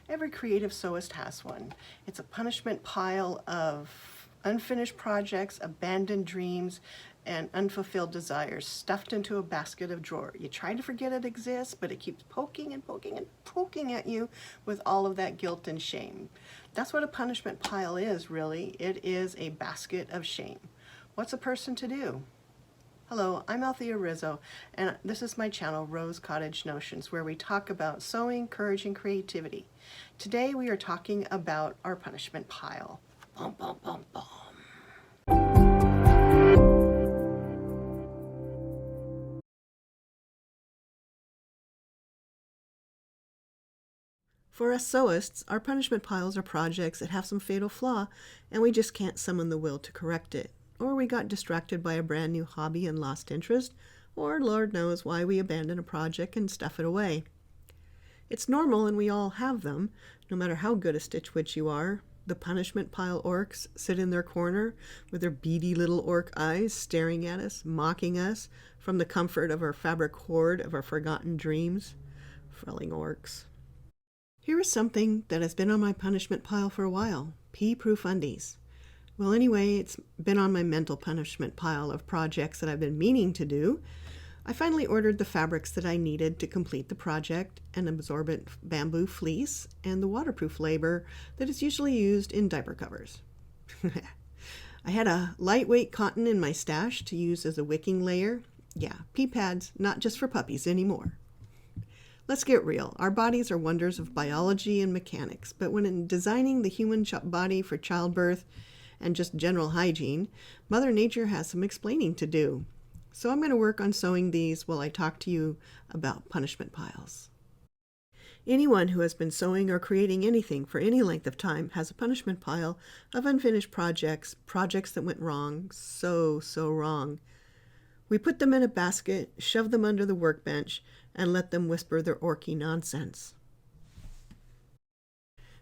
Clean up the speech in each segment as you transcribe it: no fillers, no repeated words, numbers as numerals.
Every creative sewist has one. It's a punishment pile of unfinished projects, abandoned dreams, and unfulfilled desires stuffed into a basket of drawer. You try to forget it exists, but it keeps poking and poking and poking at you with all of that guilt and shame. That's what a punishment pile is, really. It is a basket of shame. What's a person to do? Hello, I'm Althea Rizzo, and this is my channel, Rose Cottage Notions, where we talk about sewing, courage, and creativity. Today we are talking about our punishment pile. Bum, bum, bum, bum. For us sewists, our punishment piles are projects that have some fatal flaw, and we just can't summon the will to correct it. Or we got distracted by a brand new hobby and lost interest, or Lord knows why we abandon a project and stuff it away. It's normal and we all have them, no matter how good a stitch witch you are. The punishment pile orcs sit in their corner with their beady little orc eyes staring at us, mocking us from the comfort of our fabric hoard of our forgotten dreams. Frelling orcs. Here is something that has been on my punishment pile for a while. Pea-proof undies. Well, anyway, it's been on my mental punishment pile of projects that I've been meaning to do. I finally ordered the fabrics that I needed to complete the project, an absorbent bamboo fleece, and the waterproof labor that is usually used in diaper covers. I had a lightweight cotton in my stash to use as a wicking layer. Yeah, pea pads, not just for puppies anymore. Let's get real. Our bodies are wonders of biology and mechanics, but when designing the human body for childbirth, and just general hygiene, Mother Nature has some explaining to do. So I'm going to work on sewing these while I talk to you about punishment piles. Anyone who has been sewing or creating anything for any length of time has a punishment pile of unfinished projects that went wrong, so wrong. We put them in a basket, shove them under the workbench, and let them whisper their orky nonsense.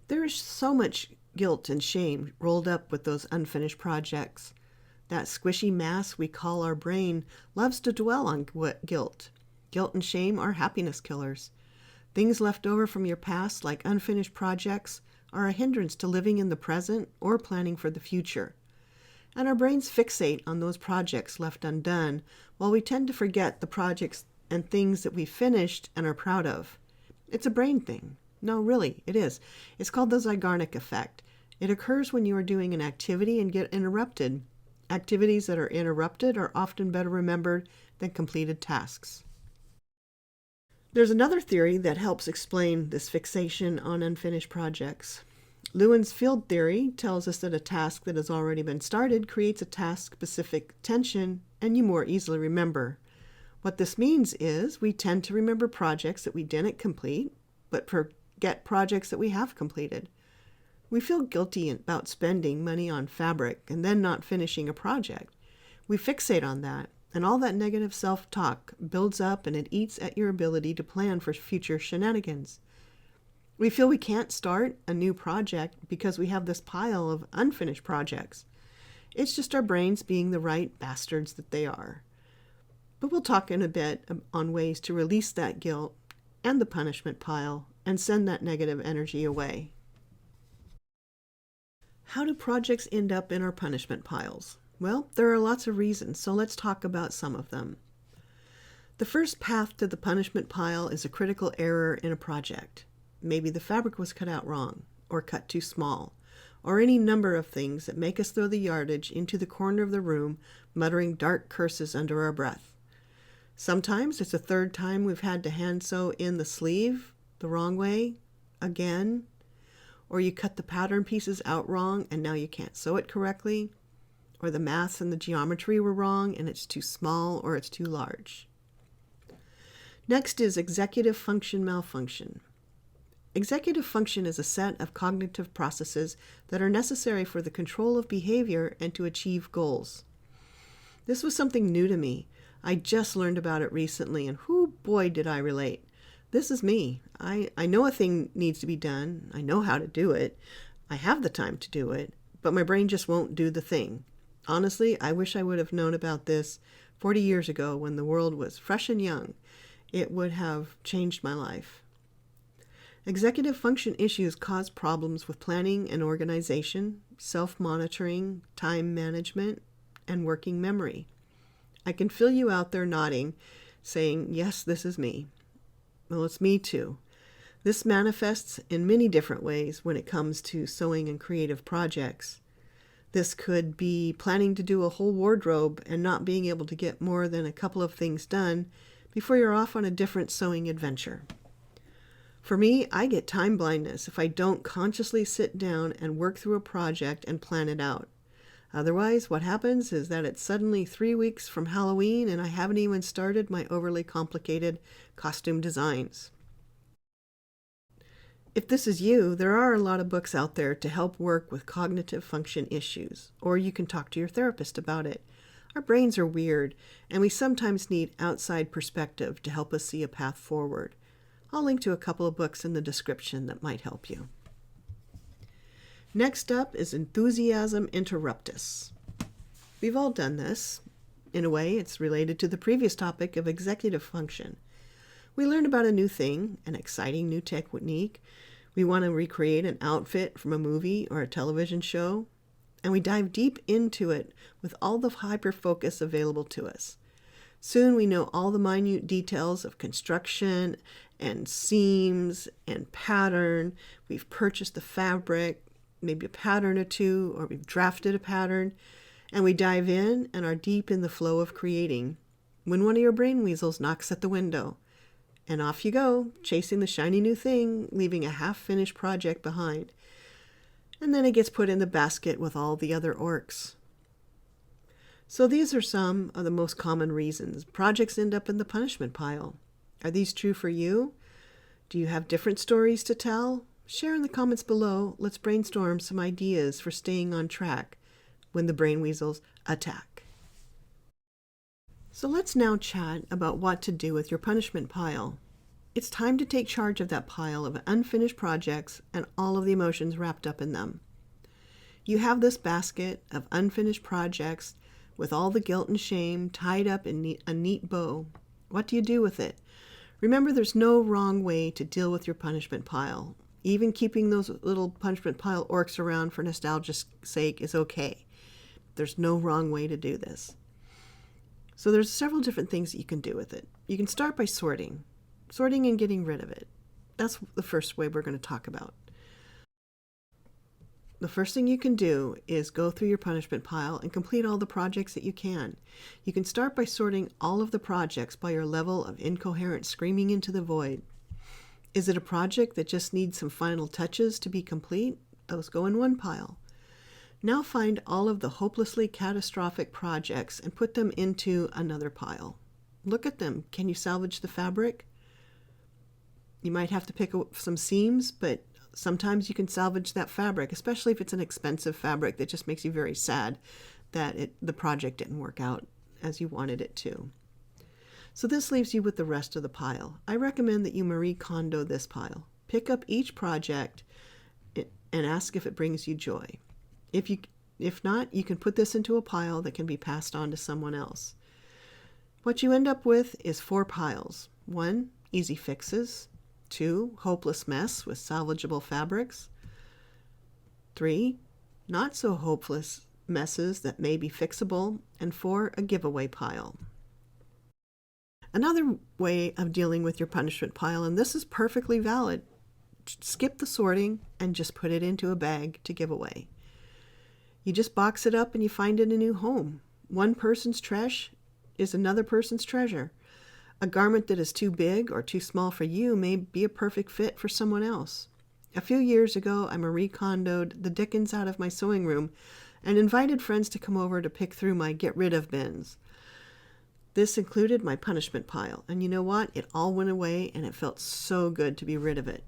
There is so much guilt and shame rolled up with those unfinished projects. That squishy mass we call our brain loves to dwell on guilt. Guilt and shame are happiness killers. Things left over from your past, like unfinished projects, are a hindrance to living in the present or planning for the future. And our brains fixate on those projects left undone, while we tend to forget the projects and things that we finished and are proud of. It's a brain thing. No, really, it is. It's called the Zeigarnik Effect. It occurs when you are doing an activity and get interrupted. Activities that are interrupted are often better remembered than completed tasks. There's another theory that helps explain this fixation on unfinished projects. Lewin's field theory tells us that a task that has already been started creates a task-specific tension, and you more easily remember. What this means is we tend to remember projects that we didn't complete, but forget projects that we have completed. We feel guilty about spending money on fabric and then not finishing a project. We fixate on that, and all that negative self-talk builds up and it eats at your ability to plan for future shenanigans. We feel we can't start a new project because we have this pile of unfinished projects. It's just our brains being the right bastards that they are. But we'll talk in a bit on ways to release that guilt and the punishment pile and send that negative energy away. How do projects end up in our punishment piles? Well, there are lots of reasons, so let's talk about some of them. The first path to the punishment pile is a critical error in a project. Maybe the fabric was cut out wrong, or cut too small, or any number of things that make us throw the yardage into the corner of the room, muttering dark curses under our breath. Sometimes it's the third time we've had to hand sew in the sleeve the wrong way, again, or you cut the pattern pieces out wrong and now you can't sew it correctly, or the maths and the geometry were wrong and it's too small or it's too large. Next is executive function malfunction. Executive function is a set of cognitive processes that are necessary for the control of behavior and to achieve goals. This was something new to me. I just learned about it recently, and whoo boy did I relate. This is me. I know a thing needs to be done. I know how to do it. I have the time to do it, but my brain just won't do the thing. Honestly, I wish I would have known about this 40 years ago when the world was fresh and young. It would have changed my life. Executive function issues cause problems with planning and organization, self-monitoring, time management, and working memory. I can feel you out there nodding, saying, yes, this is me. Well, it's me too. This manifests in many different ways when it comes to sewing and creative projects. This could be planning to do a whole wardrobe and not being able to get more than a couple of things done before you're off on a different sewing adventure. For me, I get time blindness if I don't consciously sit down and work through a project and plan it out. Otherwise, what happens is that it's suddenly 3 weeks from Halloween and I haven't even started my overly complicated costume designs. If this is you, there are a lot of books out there to help work with cognitive function issues, or you can talk to your therapist about it. Our brains are weird, and we sometimes need outside perspective to help us see a path forward. I'll link to a couple of books in the description that might help you. Next up is Enthusiasm Interruptus. We've all done this. In a way, it's related to the previous topic of executive function. We learn about a new thing, an exciting new technique. We want to recreate an outfit from a movie or a television show, and we dive deep into it with all the hyper-focus available to us. Soon we know all the minute details of construction and seams and pattern. We've purchased the fabric, maybe a pattern or two, or we've drafted a pattern, and we dive in and are deep in the flow of creating when one of your brain weasels knocks at the window. And off you go, chasing the shiny new thing, leaving a half-finished project behind. And then it gets put in the basket with all the other orcs. So these are some of the most common reasons projects end up in the punishment pile. Are these true for you? Do you have different stories to tell? Share in the comments below. Let's brainstorm some ideas for staying on track when the brain weasels attack. So let's now chat about what to do with your punishment pile. It's time to take charge of that pile of unfinished projects and all of the emotions wrapped up in them. You have this basket of unfinished projects with all the guilt and shame tied up in a neat bow. What do you do with it? Remember, there's no wrong way to deal with your punishment pile. Even keeping those little punishment pile orcs around for nostalgia's sake is okay. There's no wrong way to do this. So there's several different things that you can do with it. You can start by sorting and getting rid of it. That's the first way we're going to talk about. The first thing you can do is go through your punishment pile and complete all the projects that you can. You can start by sorting all of the projects by your level of incoherent screaming into the void. Is it a project that just needs some final touches to be complete? Those go in one pile. Now find all of the hopelessly catastrophic projects and put them into another pile. Look at them. Can you salvage the fabric? You might have to pick up some seams, but sometimes you can salvage that fabric, especially if it's an expensive fabric that just makes you very sad that the project didn't work out as you wanted it to. So this leaves you with the rest of the pile. I recommend that you Marie Kondo this pile. Pick up each project and ask if it brings you joy. If not, you can put this into a pile that can be passed on to someone else. What you end up with is 4 piles. 1, easy fixes. 2, hopeless mess with salvageable fabrics. 3, not so hopeless messes that may be fixable. And 4, a giveaway pile. Another way of dealing with your punishment pile, and this is perfectly valid, skip the sorting and just put it into a bag to give away. You just box it up and you find it a new home. One person's trash is another person's treasure. A garment that is too big or too small for you may be a perfect fit for someone else. A few years ago, I Marie Kondoed the dickens out of my sewing room and invited friends to come over to pick through my get rid of bins. This included my punishment pile, and you know what? It all went away and it felt so good to be rid of it.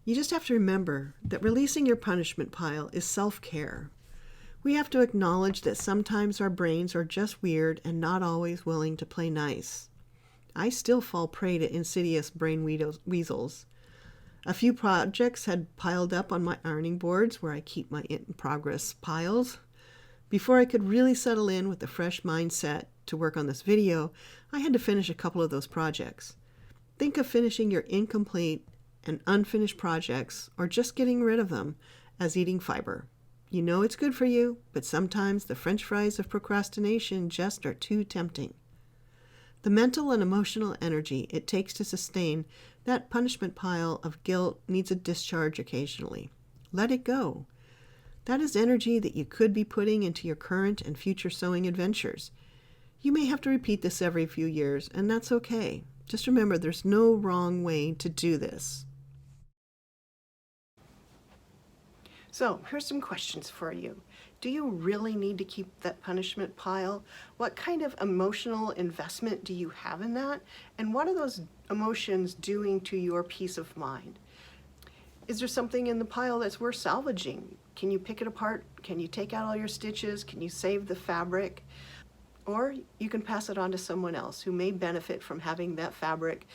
You just have to remember that releasing your punishment pile is self-care. We have to acknowledge that sometimes our brains are just weird and not always willing to play nice. I still fall prey to insidious brain weasels. A few projects had piled up on my ironing boards where I keep my in-progress piles. Before I could really settle in with a fresh mindset to work on this video, I had to finish a couple of those projects. Think of finishing your incomplete and unfinished projects, or just getting rid of them, as eating fiber. You know it's good for you, but sometimes the French fries of procrastination just are too tempting. The mental and emotional energy it takes to sustain that punishment pile of guilt needs a discharge occasionally. Let it go. That is energy that you could be putting into your current and future sewing adventures. You may have to repeat this every few years, and that's okay. Just remember there's no wrong way to do this. So, here's some questions for you. Do you really need to keep that punishment pile? What kind of emotional investment do you have in that? And what are those emotions doing to your peace of mind? Is there something in the pile that's worth salvaging? Can you pick it apart? Can you take out all your stitches? Can you save the fabric? Or you can pass it on to someone else who may benefit from having that fabric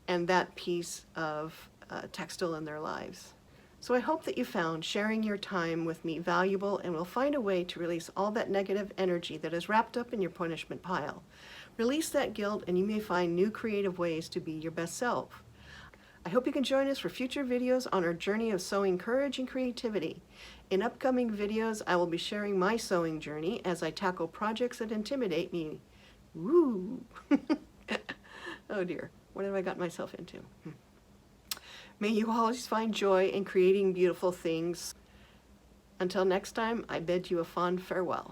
and that piece of textile in their lives. So I hope that you found sharing your time with me valuable and will find a way to release all that negative energy that is wrapped up in your punishment pile. Release that guilt and you may find new creative ways to be your best self. I hope you can join us for future videos on our journey of sewing courage and creativity. In upcoming videos, I will be sharing my sewing journey as I tackle projects that intimidate me. Woo! Oh dear, what have I got myself into? May you always find joy in creating beautiful things. Until next time, I bid you a fond farewell.